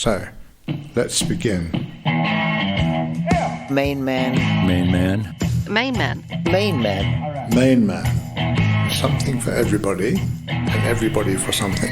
So, let's begin. MainMan. MainMan. MainMan. MainMan. MainMan. Something for everybody, and everybody for something.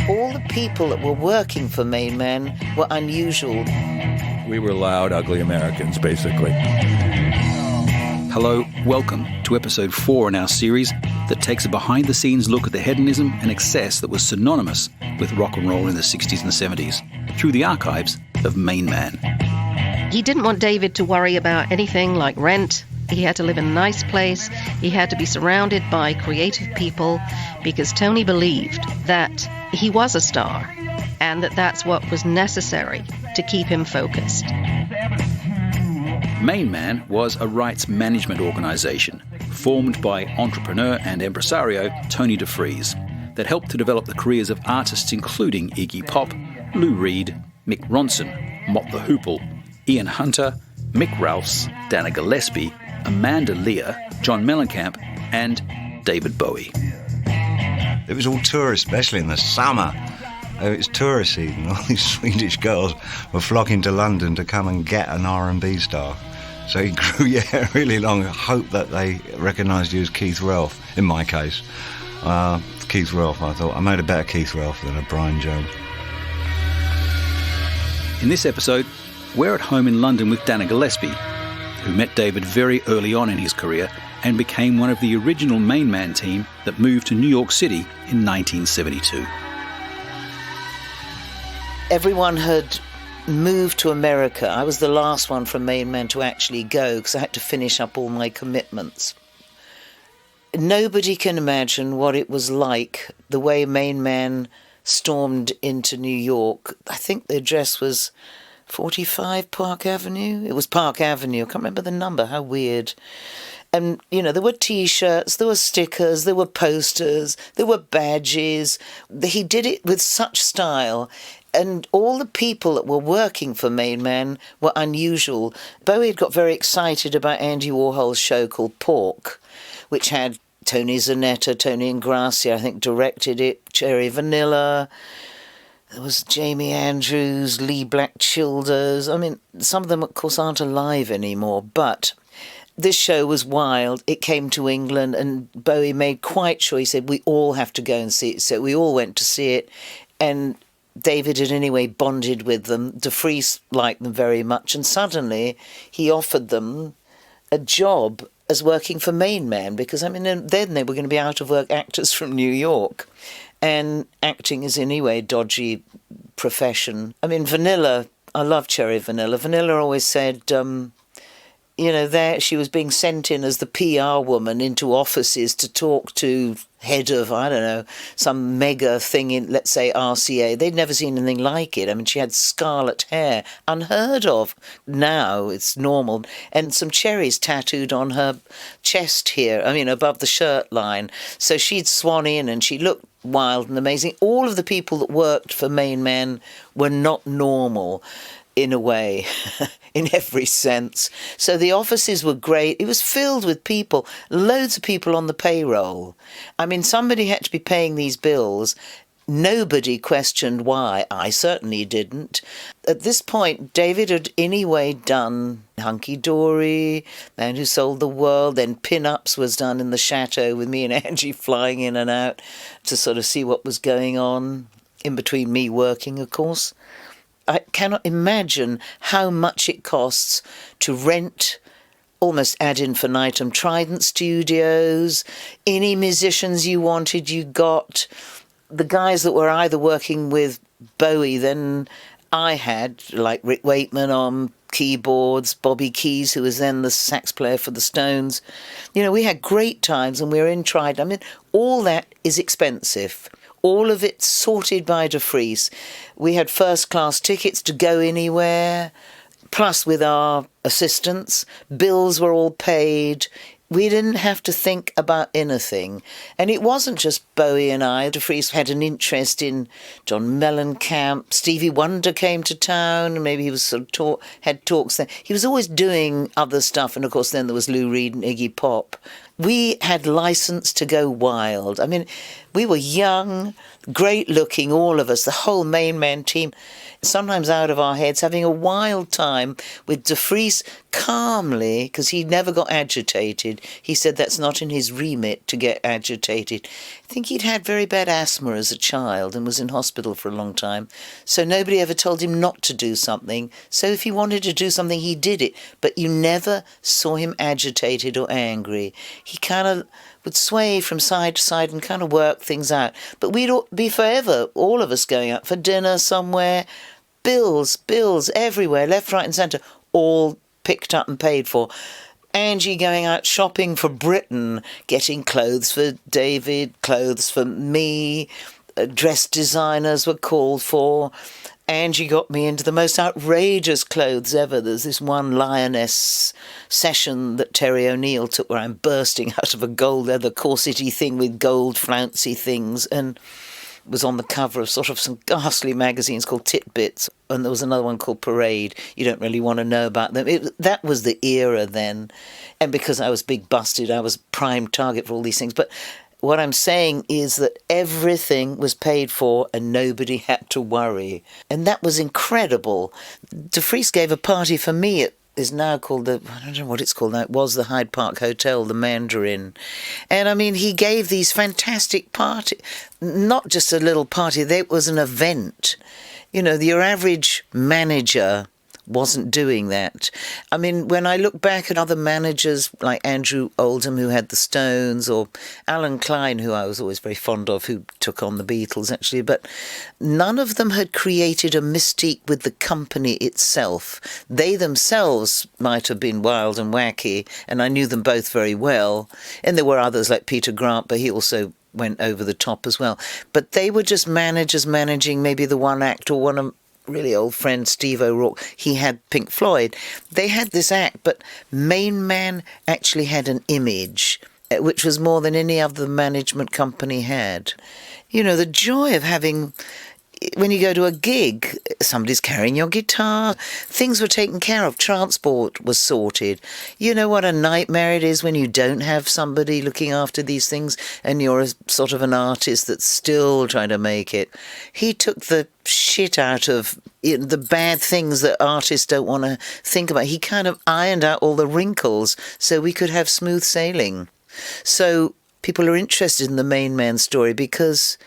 All the people that were working for MainMan were unusual. We were loud, ugly Americans, basically. Hello, welcome to episode 4 in our series that takes a behind-the-scenes look at the hedonism and excess that was synonymous with rock and roll in the 60s and 70s through the archives of MainMan. He didn't want David to worry about anything like rent. He had to live in a nice place. He had to be surrounded by creative people because Tony believed that he was a star and that that's what was necessary to keep him focused. MainMan was a rights management organisation formed by entrepreneur and impresario Tony DeFries that helped to develop the careers of artists including Iggy Pop, Lou Reed, Mick Ronson, Mott the Hoople, Ian Hunter, Mick Ralphs, Dana Gillespie, Amanda Lear, John Mellencamp and David Bowie. It was all tourists, especially in the summer. It was tourist season. All these Swedish girls were flocking to London to come and get an R&B star. So he grew your hair really long. I hope that they recognised you as Keith Relf, in my case. Keith Relf, I thought. I made a better Keith Relf than a Brian Jones. In this episode, we're at home in London with Dana Gillespie, who met David very early on in his career and became one of the original MainMan team that moved to New York City in 1972. Everyone had moved to America. I was the last one from MainMan to actually go because I had to finish up all my commitments. Nobody can imagine what it was like, the way MainMan stormed into New York. I think the address was 45 Park Avenue. It was Park Avenue. I can't remember the number. How weird. And, you know, there were T-shirts, there were stickers, there were posters, there were badges. He did it with such style. And all the people that were working for MainMan were unusual. Bowie had got very excited about Andy Warhol's show called Pork, which had Tony Zanetta, Tony Ingrassia, I think, directed it, Cherry Vanilla. There was Jamie Andrews, Lee Black Childers. I mean, some of them, of course, aren't alive anymore, but this show was wild. It came to England, and Bowie made quite sure, he said, we all have to go and see it. So we all went to see it, and David had anyway bonded with them. DeFries liked them very much, and suddenly he offered them a job as working for MainMan, because, I mean, then they were going to be out-of-work actors from New York. And acting is anyway a dodgy profession. I mean, Vanilla, I love Cherry Vanilla. Vanilla always said, there she was being sent in as the PR woman into offices to talk to head of, I don't know, some mega thing in, let's say, RCA. They'd never seen anything like it. I mean, she had scarlet hair, unheard of. Now it's normal. And some cherries tattooed on her chest here, I mean, above the shirt line. So she'd swan in and she looked wild and amazing. All of the people that worked for MainMan were not normal in a way, in every sense. So the offices were great. It was filled with people, loads of people on the payroll. I mean, somebody had to be paying these bills. Nobody questioned why. I certainly didn't. At this point, David had anyway done Hunky Dory, Man Who Sold the World, then Pin-Ups was done in the Chateau with me and Angie flying in and out to sort of see what was going on, in between me working, of course. I cannot imagine how much it costs to rent almost ad infinitum Trident Studios. Any musicians you wanted, you got. The guys that were either working with Bowie than I had, like Rick Wakeman on keyboards, Bobby Keys, who was then the sax player for the Stones. You know, we had great times and we were in Trident. I mean, all that is expensive. All of it sorted by DeFries. We had first-class tickets to go anywhere, plus with our assistants. Bills were all paid. We didn't have to think about anything. And it wasn't just Bowie and I. DeFries had an interest in John Mellencamp. Stevie Wonder came to town, and maybe he was sort of had talks there. He was always doing other stuff, and of course then there was Lou Reed and Iggy Pop. We had license to go wild. I mean, We were young, great looking, all of us, the whole MainMan team, sometimes out of our heads, having a wild time with de Vries calmly, because he never got agitated. He said that's not in his remit to get agitated. I think he'd had very bad asthma as a child and was in hospital for a long time. So nobody ever told him not to do something. So if he wanted to do something, he did it. But you never saw him agitated or angry. He kind of would sway from side to side and kind of work things out. But we'd be forever, all of us going out for dinner somewhere, bills everywhere, left, right and centre, all picked up and paid for. Angie going out shopping for Britain, getting clothes for David, clothes for me, dress designers were called for. Angie got me into the most outrageous clothes ever. There's this one lioness session that Terry O'Neill took where I'm bursting out of a gold leather corsety thing with gold flouncy things, and was on the cover of sort of some ghastly magazines called Titbits, and there was another one called Parade. You don't really want to know about them. That was the era then, and because I was big busted, I was prime target for all these things. But what I'm saying is that everything was paid for and nobody had to worry. And that was incredible. De Vries gave a party for me. It is now called I don't know what it's called now. It was the Hyde Park Hotel, the Mandarin. And I mean, he gave these fantastic parties, not just a little party, it was an event. You know, your average manager wasn't doing that. I mean, when I look back at other managers like Andrew Oldham, who had the Stones, or Alan Klein, who I was always very fond of, who took on the Beatles, actually, but none of them had created a mystique with the company itself. They themselves might have been wild and wacky, and I knew them both very well. And there were others like Peter Grant, but he also went over the top as well. But they were just managers managing maybe the one act or one of really old friend Steve O'Rourke. He had Pink Floyd. They had this act, but MainMan actually had an image, which was more than any other management company had. You know, the joy of having, when you go to a gig, somebody's carrying your guitar, things were taken care of, transport was sorted. You know what a nightmare it is when you don't have somebody looking after these things and you're a sort of an artist that's still trying to make it. He took the shit out of the bad things that artists don't want to think about. He kind of ironed out all the wrinkles so we could have smooth sailing. So people are interested in the MainMan story because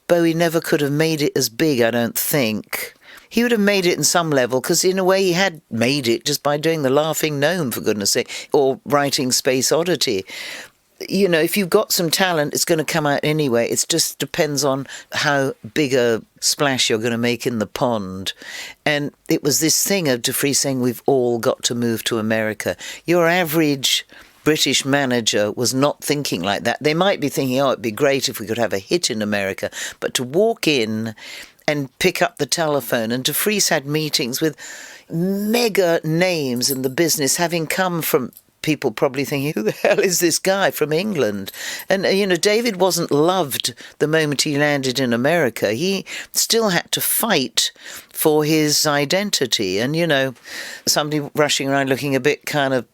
Bowie never could have made it as big, I don't think. He would have made it in some level, because in a way he had made it just by doing The Laughing Gnome, for goodness sake, or writing Space Oddity. You know, if you've got some talent, it's going to come out anyway. It just depends on how big a splash you're going to make in the pond. And it was this thing of de Vries saying, we've all got to move to America. Your average British manager was not thinking like that. They might be thinking, oh, it'd be great if we could have a hit in America. But to walk in and pick up the telephone, and de Vries had meetings with mega names in the business, having come from people probably thinking, who the hell is this guy from England? And, you know, David wasn't loved the moment he landed in America. He still had to fight for his identity. And, you know, somebody rushing around looking a bit kind of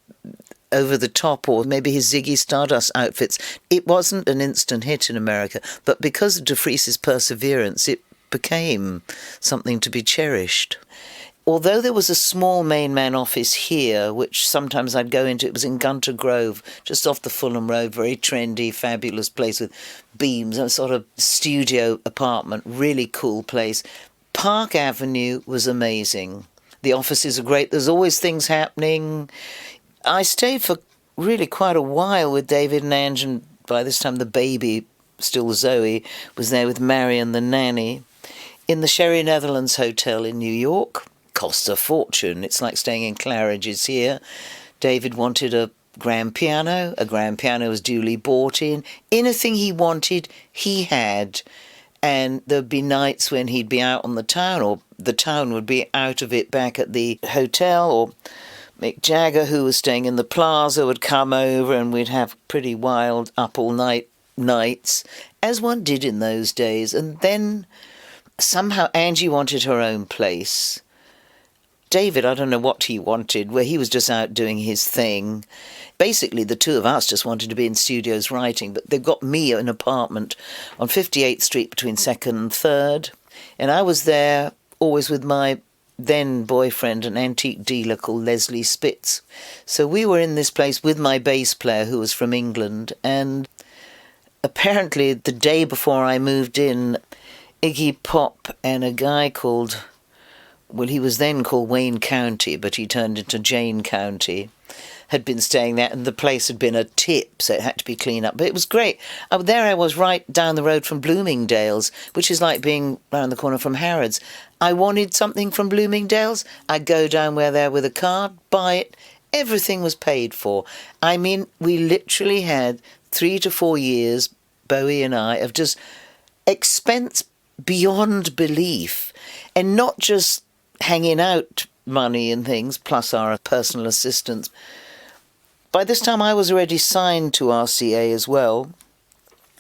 over the top, or maybe his Ziggy Stardust outfits. It wasn't an instant hit in America, but because of de Vries's perseverance, it became something to be cherished. Although there was a small MainMan office here, which sometimes I'd go into, it was in Gunter Grove, just off the Fulham Road, very trendy, fabulous place with beams, a sort of studio apartment, really cool place. Park Avenue was amazing. The offices are great. There's always things happening. I stayed for really quite a while with David and Ange, and by this time the baby, still Zoe, was there with Marion the nanny, in the Sherry Netherlands Hotel in New York. Costs a fortune. It's like staying in Claridge's here. David wanted a grand piano. A grand piano was duly bought in. Anything he wanted, he had. And there'd be nights when he'd be out on the town, or the town would be out of it back at the hotel, or Mick Jagger, who was staying in the plaza, would come over and we'd have pretty wild up-all-night nights, as one did in those days. And then somehow Angie wanted her own place. David, I don't know what he wanted, where he was just out doing his thing. Basically, the two of us just wanted to be in studios writing, but they've got me an apartment on 58th Street between 2nd and 3rd, and I was there always with my then boyfriend, an antique dealer called Leslie Spitz. So we were in this place with my bass player who was from England, and apparently the day before I moved in, Iggy Pop and a guy called, well, he was then called Wayne County, but he turned into Jane County, had been staying there, and the place had been a tip, so it had to be cleaned up. But it was great. There I was, right down the road from Bloomingdale's, which is like being round the corner from Harrods. I wanted something from Bloomingdale's. I'd go down there with a card, buy it. Everything was paid for. I mean, we literally had 3 to 4 years, Bowie and I, of just expense beyond belief, and not just hanging out money and things, plus our personal assistants. By this time I was already signed to RCA as well,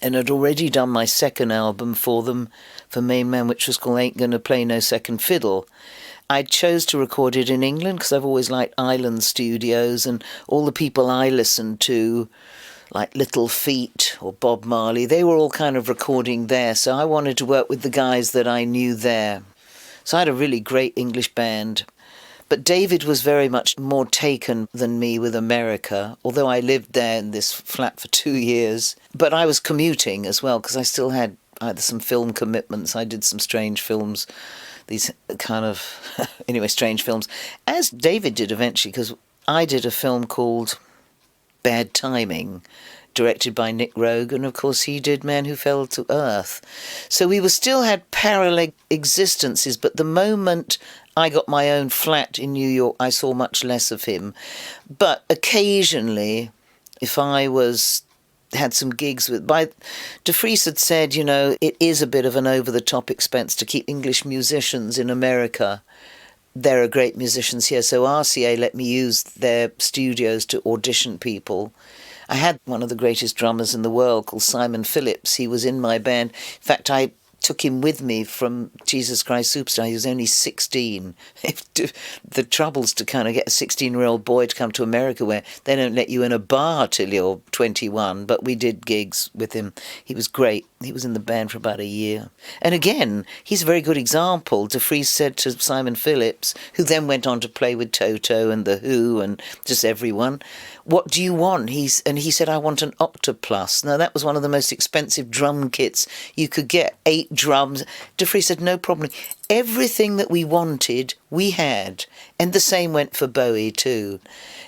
and had already done my second album for them, for MainMan, which was called Ain't Gonna Play No Second Fiddle. I chose to record it in England because I've always liked island studios, and all the people I listened to, like Little Feat or Bob Marley, they were all kind of recording there, so I wanted to work with the guys that I knew there. So I had a really great English band. But David was very much more taken than me with America, although I lived there in this flat for 2 years. But I was commuting as well, because I still had either some film commitments. I did some strange films, these kind of, anyway, strange films, as David did eventually, because I did a film called Bad Timing, directed by Nick Rogue, and of course he did Man Who Fell to Earth. So we still had parallel existences, but the moment I got my own flat in New York, I saw much less of him. But occasionally, if I had some gigs with... De Vries had said, you know, it is a bit of an over-the-top expense to keep English musicians in America. There are great musicians here, so RCA let me use their studios to audition people. I had one of the greatest drummers in the world called Simon Phillips. He was in my band. In fact, I took him with me from Jesus Christ Superstar. He was only 16. The troubles to kind of get a 16-year-old boy to come to America where they don't let you in a bar till you're 21, but we did gigs with him. He was great. He was in the band for about a year. And again, he's a very good example. De Vries said to Simon Phillips, who then went on to play with Toto and The Who and just everyone, what do you want? He said, I want an Octoplus. Now, that was one of the most expensive drum kits you could get, 8 drums. De Vries said, no problem. Everything that we wanted, we had. And the same went for Bowie, too.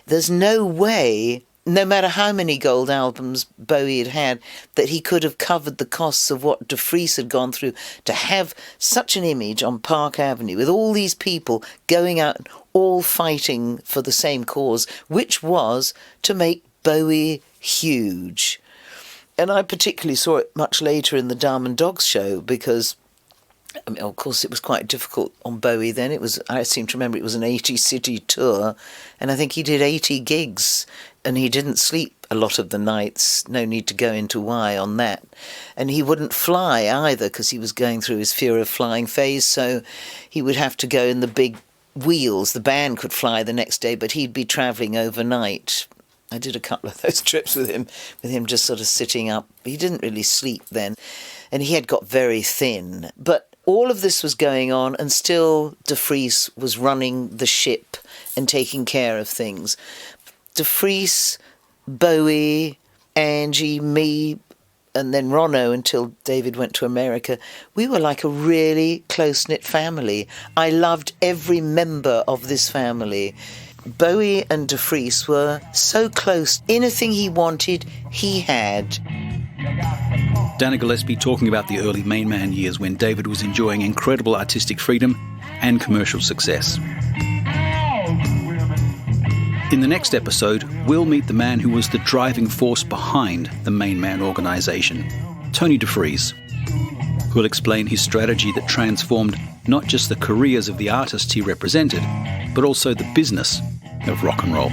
There's no way, no matter how many gold albums Bowie had, that he could have covered the costs of what De Vries had gone through to have such an image on Park Avenue with all these people going out all fighting for the same cause, which was to make Bowie huge. And I particularly saw it much later in the Diamond Dogs show because, I mean, of course, it was quite difficult on Bowie then. I seem to remember it was an 80-city tour, and I think he did 80 gigs, and he didn't sleep a lot of the nights. No need to go into why on that. And he wouldn't fly either because he was going through his fear of flying phase, so he would have to go in the big wheels. The band could fly the next day, but he'd be travelling overnight. I did a couple of those trips with him just sort of sitting up. He didn't really sleep then, and he had got very thin. But all of this was going on, and still De Vries was running the ship and taking care of things. De Vries, Bowie, Angie, me, and then Ronno until David went to America. We were like a really close-knit family. I loved every member of this family. Bowie and De Vries were so close. Anything he wanted, he had. Dana Gillespie talking about the early MainMan years when David was enjoying incredible artistic freedom and commercial success. In the next episode, we'll meet the man who was the driving force behind the MainMan organisation, Tony De Vries, who'll explain his strategy that transformed not just the careers of the artists he represented, but also the business of rock and roll.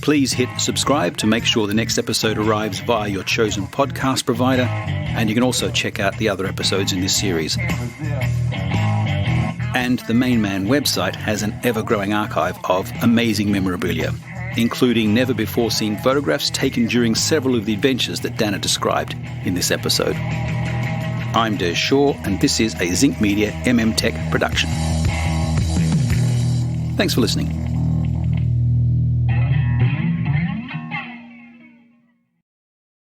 Please hit subscribe to make sure the next episode arrives via your chosen podcast provider, and you can also check out the other episodes in this series. And the MainMan website has an ever-growing archive of amazing memorabilia, including never-before-seen photographs taken during several of the adventures that Dana described in this episode. I'm Des Shaw, and this is a Zinc Media MM Tech production. Thanks for listening.